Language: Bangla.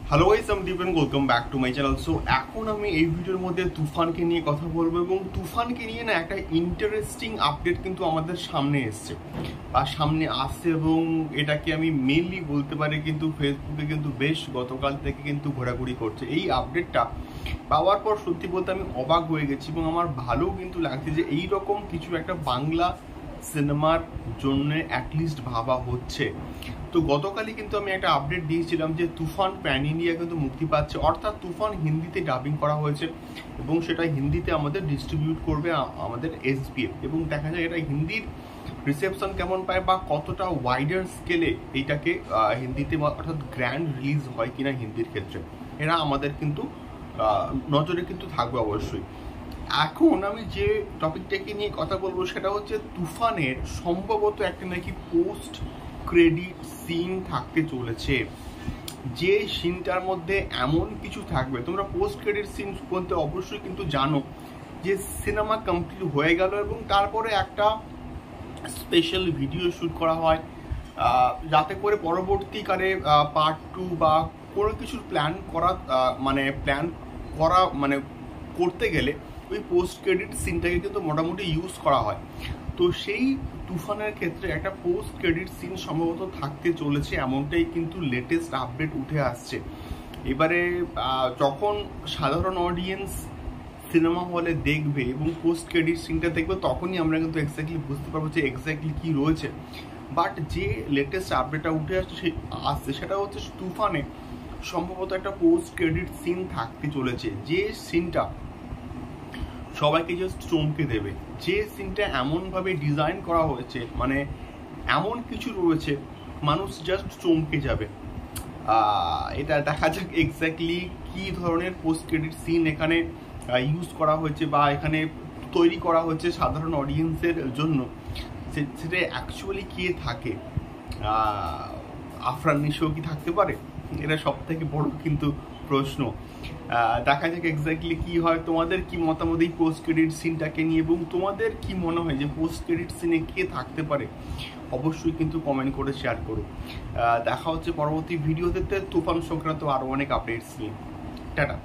হ্যালো গাইস, আমি Dipen, welcome back to my channel. So এখন আমি এই ভিডিওর মধ্যে তুফানকে নিয়ে কথা বলবো এবং তুফানকে নিয়ে না একটা ইন্টারেস্টিং আপডেট কিন্তু আমাদের সামনে এসছে বা সামনে আসছে এবং এটাকে আমি মেনলি বলতে পারি কিন্তু ফেসবুকে কিন্তু বেশ গতকাল থেকে কিন্তু ঘোরাঘুরি করছে। এই আপডেটটা পাওয়ার পর সত্যি বলতে আমি অবাক হয়ে গেছি এবং আমার ভালোও কিন্তু লাগছে যে এই রকম কিছু একটা বাংলা সিনেমার জন্য অ্যাটলিস্ট ভাবা হচ্ছে। তো গতকালই কিন্তু আমি একটা আপডেট দিয়েছিলাম যে তুফান প্যান ইন্ডিয়া কিন্তু মুক্তি পাচ্ছে, অর্থাৎ তুফান হিন্দিতে ডাবিং করা হয়েছে এবং সেটা হিন্দিতে আমাদের ডিস্ট্রিবিউট করবে আমাদের এসবিএফ। এবং দেখা যায় এটা হিন্দির রিসেপশন কেমন পায় বা কতটা ওয়াইডার স্কেলে এইটাকে হিন্দিতে অর্থাৎ গ্র্যান্ড রিলিজ হয় কিনা হিন্দির ক্ষেত্রে, এরা আমাদের কিন্তু নজরে কিন্তু থাকবে অবশ্যই। এখন আমি যে টপিকটাকে নিয়ে কথা বলবো সেটা হচ্ছে তুফানের সম্ভবত একটা নাকি পোস্ট ক্রেডিট সিন থাকতে চলেছে, যে সিনটার মধ্যে এমন কিছু থাকবে। তোমরা পোস্ট ক্রেডিট সিন বলতে অবশ্যই কিন্তু জানো যে সিনেমা কমপ্লিট হয়ে গেল এবং তারপরে একটা স্পেশাল ভিডিও শ্যুট করা হয় যাতে করে পরবর্তীকালে পার্ট 2 বা কোনো কিছুর প্ল্যান করা করতে গেলে ওই পোস্ট ক্রেডিট সিনটাকে কিন্তু মোটামুটি ইউজ করা হয়। তো সেই তুফানের ক্ষেত্রে একটা পোস্ট ক্রেডিট সিন সম্ভবত থাকতে চলেছে, এমনটাই কিন্তু লেটেস্ট আপডেট উঠে আসছে। এবারে যখন সাধারণ অডিয়েন্স সিনেমা হলে দেখবে এবং পোস্ট ক্রেডিট সিনটা দেখবে তখনই আমরা কিন্তু এক্স্যাক্টলি বুঝতে পারবো যে এক্স্যাক্টলি কী রয়েছে। বাট যে লেটেস্ট আপডেটটা উঠে আসছে সেটা হচ্ছে তুফানে সম্ভবত একটা পোস্ট ক্রেডিট সিন থাকতে চলেছে, যে সিনটা সবাইকে জাস্ট চমকে দেবে, যে সিনটা এমনভাবে ডিজাইন করা হয়েছে, মানে এমন কিছু রয়েছে মানুষ জাস্ট চমকে যাবে। এটা দেখা যাক এক্স্যাক্টলি কী ধরনের পোস্ট ক্রেডিট সিন এখানে ইউজ করা হয়েছে বা এখানে তৈরি করা হয়েছে সাধারণ অডিয়েন্সের জন্য। সেটা অ্যাকচুয়ালি কে থাকে, আফরান নিশো কি থাকতে পারে? এটা সব থেকে বড় কিন্তু প্রশ্ন। দেখা যাক এক্স্যাক্টলি কি হয়। তোমাদের কি মতামত এই পোস্ট ক্রেডিট সিনটাকে নিয়ে এবং তোমাদের কি মনে হয় যে পোস্ট ক্রেডিট সিনে কে থাকতে পারে? অবশ্যই কিন্তু কমেন্ট করে শেয়ার করো। দেখা হচ্ছে পরবর্তী ভিডিওতে তুফান সংক্রান্ত আরও অনেক আপডেটস নিয়ে। টাটা।